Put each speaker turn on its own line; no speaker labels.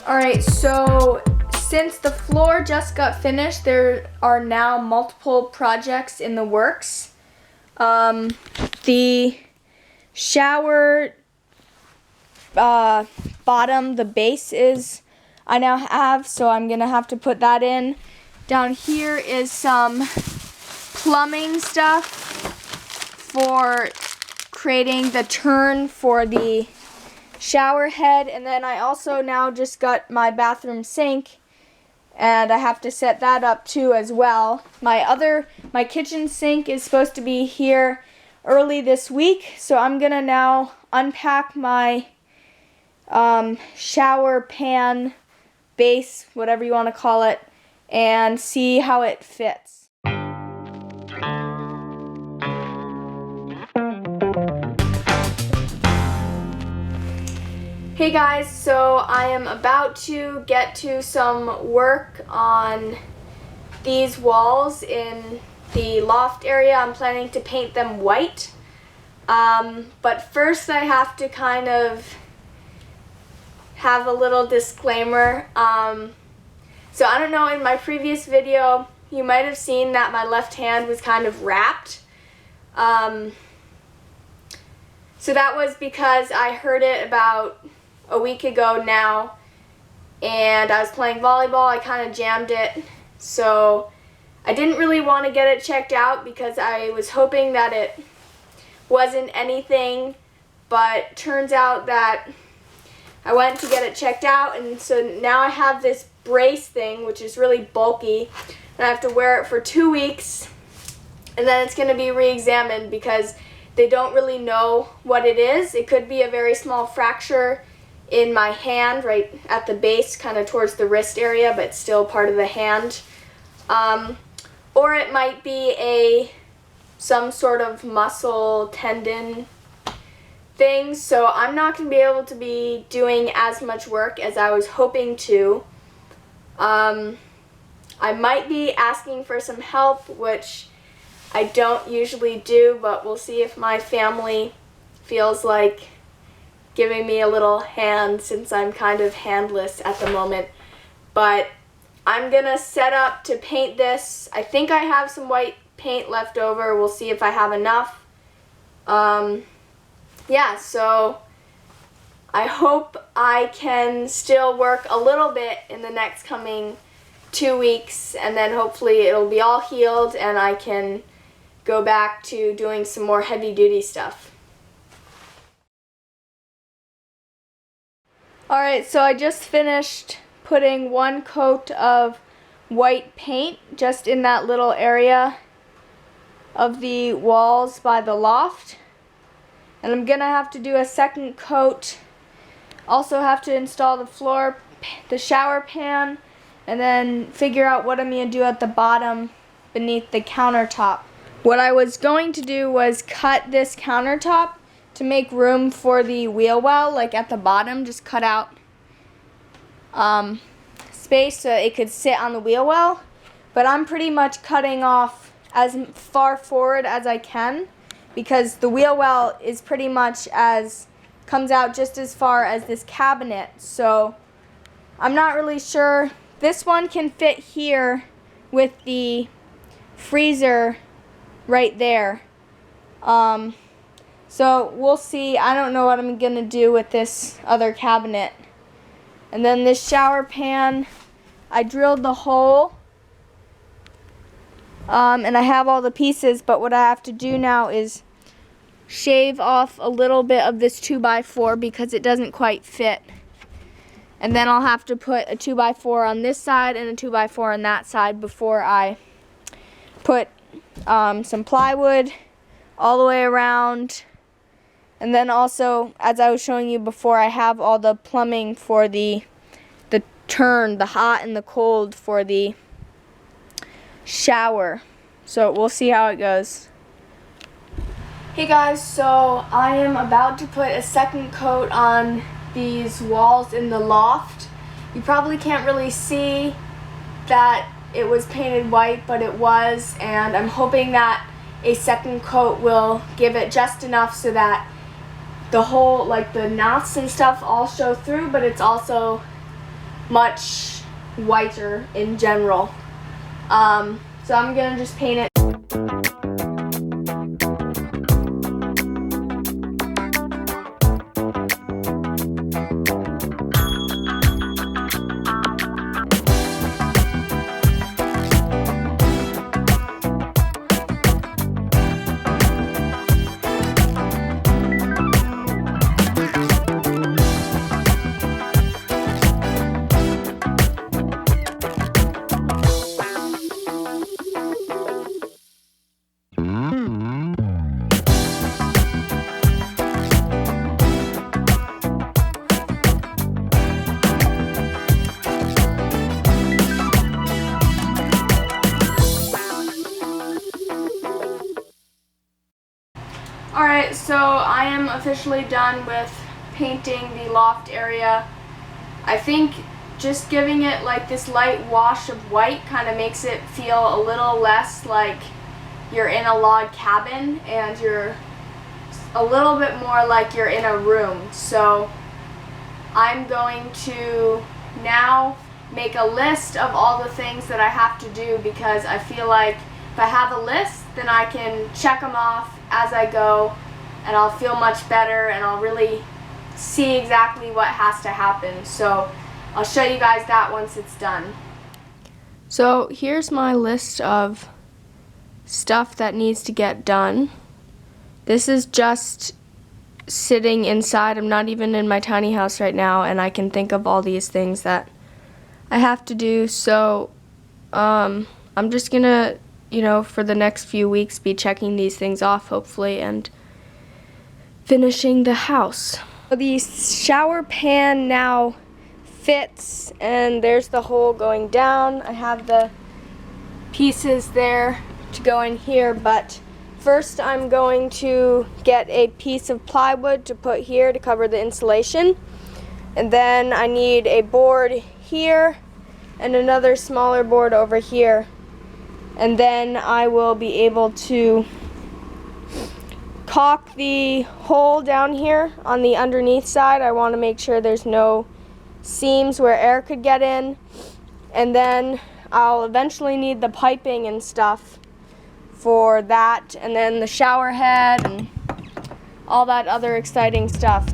Alright, so since the floor just got finished, there are now multiple projects in the works. The shower bottom, the base I now have, so I'm gonna have to put that in. Down here is some plumbing stuff for creating the turn for the shower head, and then I also now just got my bathroom sink, and I have to set that up too as well. My kitchen sink is supposed to be here early this week, so I'm gonna now unpack my shower pan base, whatever you want to call it, and see how it fits. Hey guys, so I am about to get to some work on these walls in the loft area. I'm planning to paint them white, but first I have to kind of have a little disclaimer. So I don't know, in my previous video you might have seen that my left hand was kind of wrapped. So that was because I heard it about a week ago now, and I was playing volleyball. I kind of jammed it, so I didn't really want to get it checked out because I was hoping that it wasn't anything, but turns out that I went to get it checked out, and so now I have this brace thing which is really bulky, and I have to wear it for 2 weeks, and then it's going to be re-examined because they don't really know what it is. It could be a very small fracture in my hand right at the base, kind of towards the wrist area, but still part of the hand. Or it might be some sort of muscle tendon thing, so I'm not going to be able to be doing as much work as I was hoping to. I might be asking for some help, which I don't usually do, but we'll see if my family feels like giving me a little hand since I'm kind of handless at the moment. But I'm gonna set up to paint this. I think I have some white paint left over. We'll see if I have enough. Yeah, so I hope I can still work a little bit in the next coming 2 weeks, and then hopefully it'll be all healed and I can go back to doing some more heavy-duty stuff. Alright, so I just finished putting one coat of white paint just in that little area of the walls by the loft. And I'm gonna have to do a second coat. Also have to install the shower pan, and then figure out what I'm gonna do at the bottom beneath the countertop. What I was going to do was cut this countertop to make room for the wheel well, like at the bottom, just cut out space so it could sit on the wheel well. But I'm pretty much cutting off as far forward as I can because the wheel well is pretty much comes out just as far as this cabinet. So I'm not really sure. This one can fit here with the freezer right there. So we'll see. I don't know what I'm going to do with this other cabinet. And then this shower pan, I drilled the hole. And I have all the pieces, but what I have to do now is shave off a little bit of this 2x4 because it doesn't quite fit. And then I'll have to put a 2x4 on this side and a 2x4 on that side before I put some plywood all the way around. And then also, as I was showing you before, I have all the plumbing for the turn, the hot and the cold for the shower. So we'll see how it goes. Hey guys, so I am about to put a second coat on these walls in the loft. You probably can't really see that it was painted white, but it was, and I'm hoping that a second coat will give it just enough so that the whole, like the knots and stuff all show through, but it's also much whiter in general. So I'm gonna just paint it. Alright, so I am officially done with painting the loft area. I think just giving it like this light wash of white kind of makes it feel a little less like you're in a log cabin, and you're a little bit more like you're in a room. So I'm going to now make a list of all the things that I have to do, because I feel like if I have a list, then I can check them off as I go, and I'll feel much better, and I'll really see exactly what has to happen. So I'll show you guys that once it's done. So here's my list of stuff that needs to get done. This is just sitting inside. I'm not even in my tiny house right now, and I can think of all these things that I have to do. So I'm just gonna, for the next few weeks be checking these things off, hopefully, and finishing the house. So the shower pan now fits, and there's the hole going down. I have the pieces there to go in here, but first I'm going to get a piece of plywood to put here to cover the insulation, and then I need a board here and another smaller board over here, and then I will be able to caulk the hole down here on the underneath side. I want to make sure there's no seams where air could get in, and then I'll eventually need the piping and stuff for that, and then the shower head and all that other exciting stuff.